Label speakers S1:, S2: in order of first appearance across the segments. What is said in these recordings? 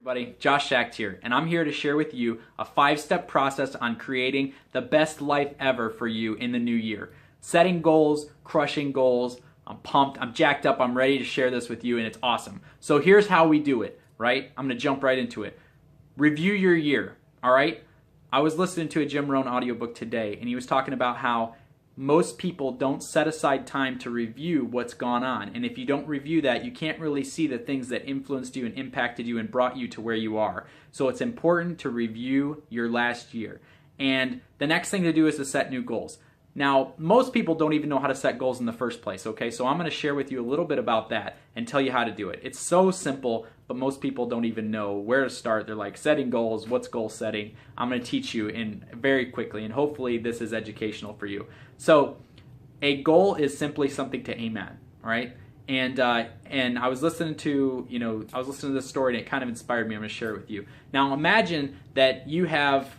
S1: Everybody, Josh Schacht here, and I'm here to share with you a 5-step process on creating the best life ever for you in the new year. Setting goals, crushing goals. I'm pumped, I'm jacked up, I'm ready to share this with you, and it's awesome. So here's how we do it, right? I'm going to jump right into it. Review your year, all right? I was listening to a Jim Rohn audiobook today, and he was talking about how most people don't set aside time to review what's gone on. And if you don't review that, you can't really see the things that influenced you and impacted you and brought you to where you are. So it's important to review your last year. And the next thing to do is to set new goals. Now, most people don't even know how to set goals in the first place, okay? So I'm going to share with you a little bit about that and tell you how to do it. It's so simple, but most people don't even know where to start. They're like, setting goals, what's goal setting? I'm going to teach you very quickly, and hopefully this is educational for you. So a goal is simply something to aim at, all right? And I was listening to, this story, and it kind of inspired me. I'm going to share it with you. Now imagine that you have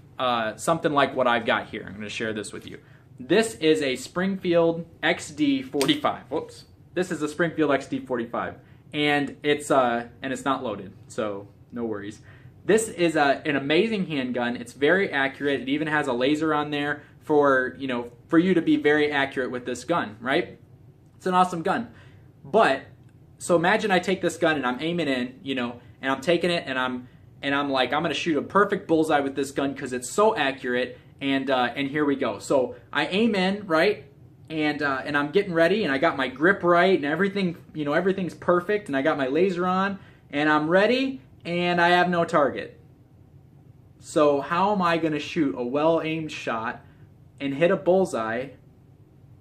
S1: something like what I've got here. I'm going to share this with you. This is a Springfield XD45. Whoops. This is a Springfield XD45, and it's not loaded, so no worries. This is an amazing handgun. It's very accurate. It even has a laser on there for you to be very accurate with this gun, right? It's an awesome gun. But so imagine I take this gun and I'm aiming in, and I'm taking it and I'm like, I'm gonna shoot a perfect bullseye with this gun because it's so accurate. And here we go. So I aim in, right? And I'm getting ready, and I got my grip right, and everything, everything's perfect, and I got my laser on, and I'm ready, and I have no target. So how am I going to shoot a well-aimed shot and hit a bullseye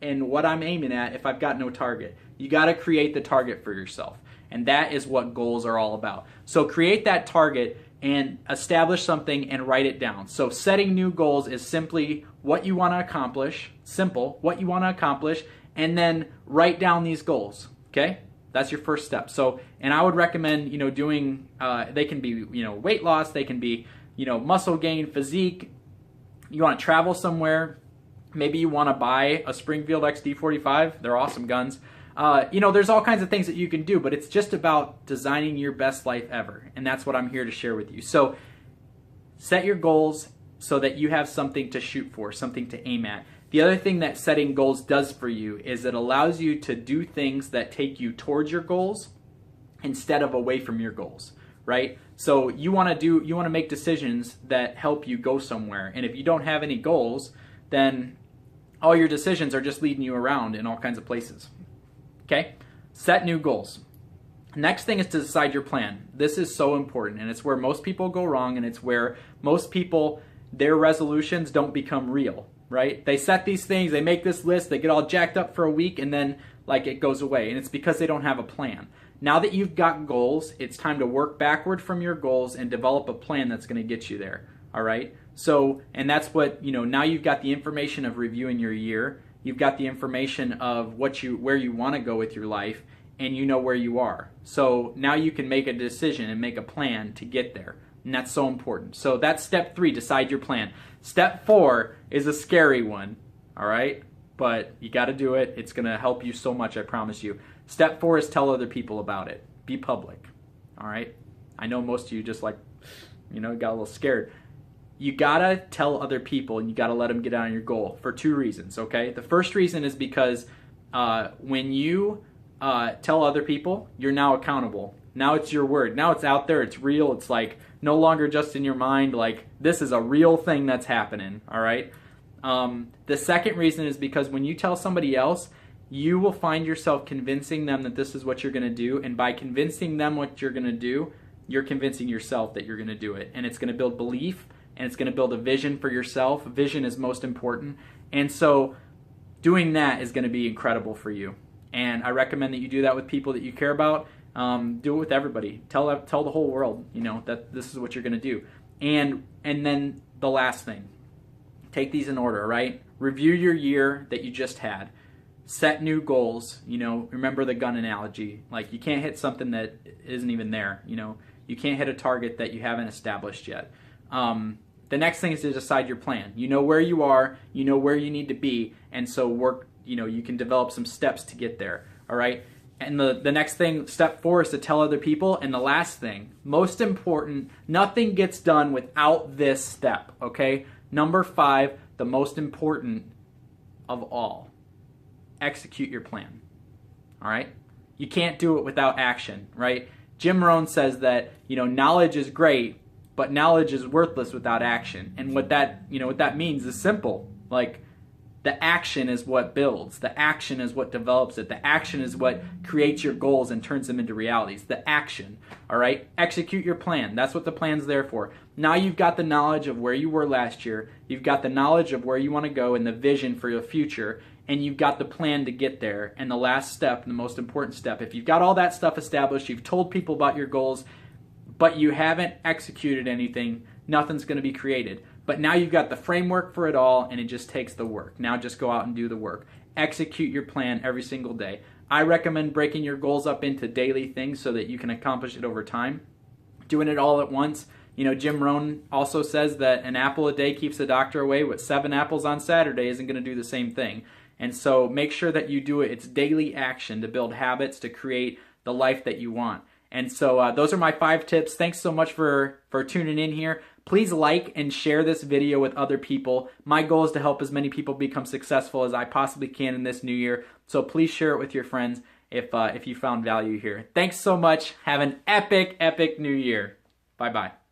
S1: in what I'm aiming at if I've got no target? You got to create the target for yourself, and that is what goals are all about. So create that target and establish something and write it down. So setting new goals is simply what you want to accomplish, simple, what you want to accomplish, and then write down these goals, okay? That's your first step. So, and I would recommend, doing, they can be, weight loss, they can be, muscle gain, physique. You want to travel somewhere, maybe you want to buy a Springfield XD45, they're awesome guns. There's all kinds of things that you can do, but it's just about designing your best life ever. And that's what I'm here to share with you. So set your goals so that you have something to shoot for, something to aim at. The other thing that setting goals does for you is it allows you to do things that take you towards your goals instead of away from your goals, right? So you want to make decisions that help you go somewhere. And if you don't have any goals, then all your decisions are just leading you around in all kinds of places. Okay, set new goals. Next thing is to decide your plan. This is so important, and it's where most people go wrong, and it's where most people, their resolutions don't become real, right? They set these things, they make this list, they get all jacked up for a week, and then it goes away, and it's because they don't have a plan. Now that you've got goals, it's time to work backward from your goals and develop a plan that's going to get you there, all right? So, and that's what, now you've got the information of reviewing your year. You've got the information of where you want to go with your life, and you know where you are. So now you can make a decision and make a plan to get there, and that's so important. So that's step 3, decide your plan. Step 4 is a scary one, all right? But you got to do it. It's going to help you so much, I promise you. Step 4 is tell other people about it. Be public, all right? I know most of you just got a little scared. You gotta tell other people, and you gotta let them get on your goal for 2 reasons, okay? The first reason is because when you tell other people, you're now accountable. Now it's your word. Now it's out there, it's real, it's no longer just in your mind, this is a real thing that's happening, all right? The second reason is because when you tell somebody else, you will find yourself convincing them that this is what you're gonna do, and by convincing them what you're gonna do, you're convincing yourself that you're gonna do it, and it's gonna build belief, and it's going to build a vision for yourself. Vision is most important. And so doing that is going to be incredible for you. And I recommend that you do that with people that you care about. Do it with everybody. Tell the whole world, that this is what you're going to do. And then the last thing, take these in order, right? Review your year that you just had. Set new goals. Remember the gun analogy. You can't hit something that isn't even there. You can't hit a target that you haven't established yet. The next thing is to decide your plan. You know where you are, you know where you need to be, and so work, you can develop some steps to get there, all right? And the next thing, step 4, is to tell other people. And the last thing, most important, nothing gets done without this step, okay? Number 5, the most important of all, execute your plan, all right? You can't do it without action, right? Jim Rohn says that, knowledge is great, but knowledge is worthless without action. And what that means is simple. Like, the action is what builds. The action is what develops it. The action is what creates your goals and turns them into realities. The action, all right? Execute your plan. That's what the plan's there for. Now you've got the knowledge of where you were last year. You've got the knowledge of where you want to go and the vision for your future. And you've got the plan to get there. And the last step, the most important step, if you've got all that stuff established, you've told people about your goals, but you haven't executed anything, nothing's going to be created. But now you've got the framework for it all, and it just takes the work. Now just go out and do the work. Execute your plan every single day. I recommend breaking your goals up into daily things so that you can accomplish it over time. Doing it all at once. Jim Rohn also says that an apple a day keeps the doctor away, but 7 apples on Saturday isn't going to do the same thing. And so make sure that you do it. It's daily action to build habits to create the life that you want. And so those are my 5 tips. Thanks so much for tuning in here. Please like and share this video with other people. My goal is to help as many people become successful as I possibly can in this new year. So please share it with your friends if you found value here. Thanks so much. Have an epic, epic new year. Bye-bye.